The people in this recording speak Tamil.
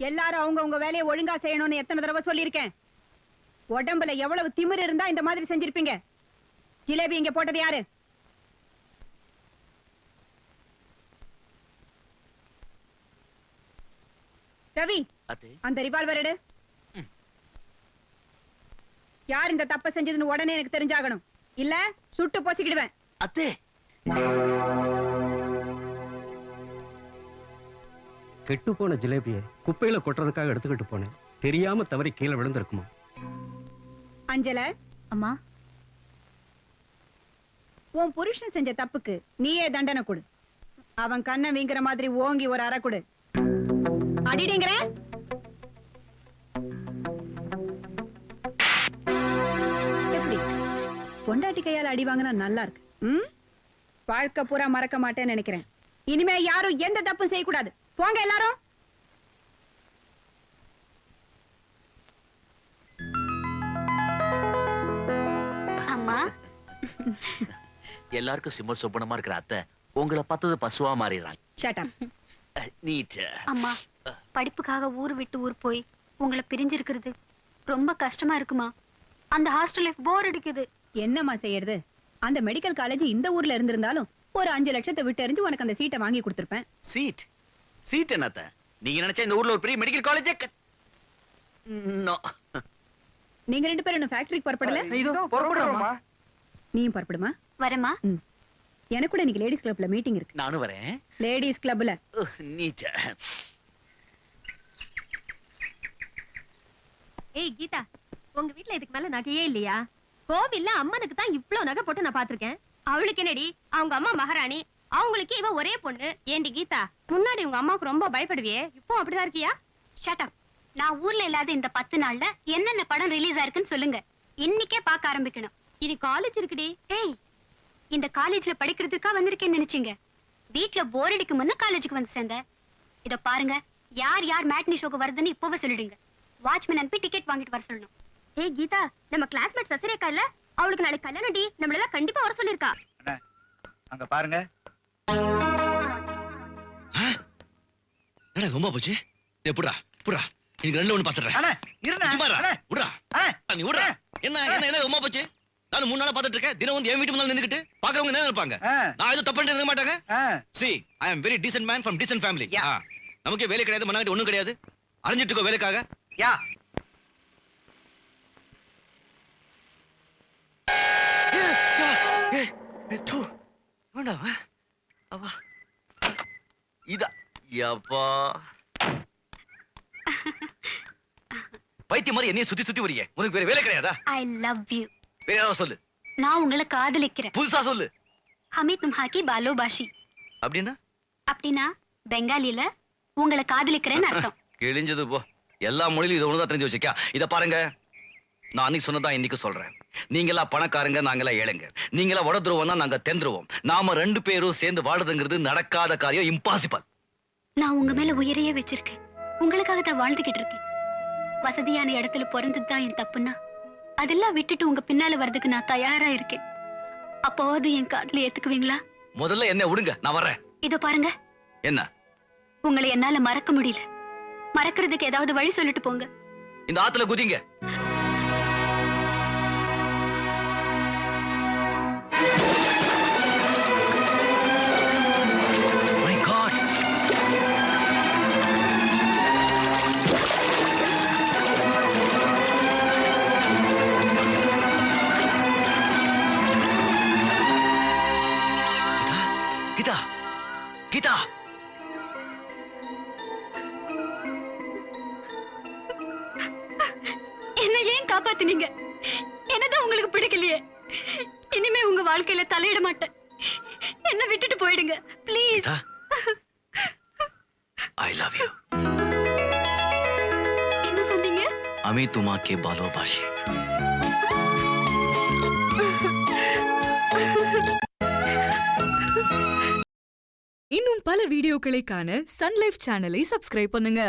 எல்லாரும் அவங்க வேலையை ஒழுங்கா செய்யணும்னு எத்தனை தடவை சொல்லியிருக்கேன். உடம்புல எவ்வளவு திமிரு இருந்தா இந்த மாதிரி செஞ்சிருப்பீங்க. ஜிலேபி இங்க போட்டது யாரு? ரவி, அந்த ரிவால்வர் எடு. யார் இந்த தப்ப செஞ்சதுன்னு உடனே எனக்கு தெரிஞ்சாகணும். இல்ல சுட்டு போசிக்கிடுவேன். அத்தே, கெட்டு போன ஜிலேபியை குப்பையில கொட்டுறதுக்காக எடுத்துக்கிட்டு போனேன். தெரியாம தவறி கீழே விழுந்திருக்குமா? அஞ்சல, அம்மா, உன் புருஷன் செஞ்ச தப்புக்கு நீயே தண்டனை கொடு. அவன் கண்ணை வீங்குற மாதிரி ஓங்கி ஒரு அறை கொடு. அடிடிங்கிற எப்படி பொண்டாட்டி கையால அடி வாங்கினா நல்லா இருக்கு. வாழ்க்கை பூரா மறக்க மாட்டேன்னு நினைக்கிறேன். இனிமே யாரும் எந்த தப்பும் செய்யக்கூடாது. போங்க எல்லாரும். அம்மா, எல்லாருக்கும் சிம்ம சொப்பனமா இருக்கிற அத்தை உங்களை பார்த்தது பசுவா மாறிடுறாங்க. Shut up. நீட். அம்மா, படிப்புக்காக ஊர் விட்டு ஊர் போய் உங்களை பிரிஞ்சிருக்கிறது ரொம்ப கஷ்டமா இருக்குமா? அந்த ஹாஸ்டல் லைஃப் போர் அடிக்குது. என்னம்மா செய்யறது? அந்த மெடிக்கல் காலேஜ் இந்த ஊர்ல இருந்திருந்தாலும் ஒரு 5 லட்சத்தை விட்டு எறிஞ்சு உனக்கு அந்த சீட்டை வாங்கி கொடுத்திருப்பேன். சீட் சீட் என்னத்த? நீங்க நினைச்சா இந்த ஊர்ல ஒரு பெரிய மெடிக்கல் காலேஜ்? நீங்க 2 பேரும் இன்னும் ஃபேக்டரிக்கு புறப்படல? நீயும் புறப்படுமா? வரமா? எனக்கு கூட இன்னைக்கு லேடிஸ் கிளப்ல மீட்டிங் இருக்கு. நானும் வரேன். லேடிஸ் கிளப்ல. நீட். ஏய் கீதா, உங்க வீட்ல இதுக்கு மேல நகையே இல்லையா? கோவில்ல அம்மனுக்கு தான் இவ்ளோ நகை போட்டு நான் பாத்திருக்கேன். அவளுக்கு என்னடி, அவங்க அம்மா மகாராணி, அவங்களுக்கு இவ ஒரே பொண்ணு. ஏண்டி கீதா, முன்னாடி உங்க அம்மாவுக்கு ரொம்ப பயப்படுவியே, இப்போ அப்படிதான் இருக்கியா? Shut up. நான் ஊர்ல இல்லாத இந்த 10 நாள்ல என்னென்ன படம் ரிலீஸ் ஆயிருக்குன்னு சொல்லுங்க. இன்னைக்கே பார்க்க ஆரம்பிக்கணும். இனி காலேஜ் இருக்குடி. ஏய், இந்த காலேஜ்ல படிக்கிறதுக்கா வந்திருக்கேன்னு நினைச்சீங்க? வீட்ல போர் அடிக்கும் முன்ன காலேஜுக்கு வந்து சேர்ந்தேன். இத பாருங்க, யார் யார் மேட்னி ஷோக்கு வருதுன்னு இப்பவே சொல்லிடுங்க. வாட்ச்மேன் அனுப்பி டிக்கெட் வாங்கிட்டு வர சொல்லணும். ஏய் கீதா, நம்ம கிளாஸ்மேட் சசிரேகா இல்ல, அவளுக்கு நாளைக்கு கல்யாணம் டி. நம்மள எல்லாம் கண்டிப்பா வர சொல்லிருக்கா. அங்க பாருங்க. என்ன ரொம்ப போச்சு? புடா புடா, இன்னைக்கு 2 ஒண்ணு பாத்துறேன். அண்ணா இருண்ணா. சும்மா அண்ணா விடுடா. நீ விடுடா. என்ன என்ன என்ன ரொம்ப போச்சு? நான் 3 நாளா பாத்துட்டு இருக்கேன். தினம் வந்து என் வீட்டு முன்னால நின்னுக்கிட்டு பாக்குறவங்க என்ன நினைப்பாங்க? நான் ஏதோ தப்பு பண்ணிட்டு இருக்க மாட்டாங்க. See, I am very decent man from decent family. நமக்கு வேலை கிடையாது, மனக்கிட்ட ஒண்ணும் கிடையாது. அலைஞ்சிட்டு இருக்கோம் வேலைக்காக. யா. தூ. வேண்டாம். அப்பா. இதா. யப்பா. பைத்தியம் மாதிரி என்னைய சுத்தி சுத்தி வரியே. உனக்கு வேற வேலை கிடையாதா? I love you. வேற ஏதாவது சொல்லு. நான் உங்களை காதலிக்கிறேன். புதுசா சொல்லு. ஹமி தும்ஹாக்கி பாலோபாஷி. அப்படின்னா? அப்படின்னா பெங்காலில உங்களை காதலிக்கிறேன்னு அர்த்தம். கிழிஞ்சது போ. எல்லா மொழியிலும் இதை ஒண்ணுதான் தெரிஞ்சு வச்சுக்கா. இத பாருங்க, நான் அன்னைக்கு சொன்னதான் இன்னைக்கு சொல்றேன். நீங்களா பணக்காரங்க, நாங்களா ஏழைங்க. நீங்களா வடதுருவம்னா நாங்க தென்துருவோம். நாம 2 பேரும் சேர்ந்து வாழுதுங்கிறது நடக்காத காரியம், இம்பாசிபிள். நான் உங்க மேல உயிரையே வச்சிருக்கேன். உங்களுக்காக தான் வாழ்ந்துகிட்டு இருக்கேன். வசதியான இடத்துல பிறந்ததுதான் என் தப்புன்னா அதெல்லாம் விட்டுட்டு உங்க பின்னால வர்றதுக்கு நான் தயாரா இருக்கேன். அப்போது என் காதல ஏத்துக்குவீங்களா? முதல்ல என்ன விடுங்க, நான் வர்றேன். இதோ பாருங்க. என்ன? உங்களை என்னால மறக்க முடியல. மறக்கிறதுக்கு ஏதாவது வழி சொல்லிட்டு போங்க. இந்த ஆத்துல குதிங்க. My God. கீதா, கீதா, கீதா. என்ன ஏன் காப்பாத்தினீங்க? என்னதான் உங்களுக்கு பிடிக்கலையே? இனிமே உங்க வாழ்க்கையில தலையிட மாட்டேன். என்ன விட்டுட்டு போயிடுங்க ப்ளீஸ். I love you. என்ன சொன்னீங்க? அமி துமா கே பாலோபாஷி. இன்னும் பல வீடியோக்களை காண சன் லைஃப் சேனலை சப்ஸ்கிரைப் பண்ணுங்க.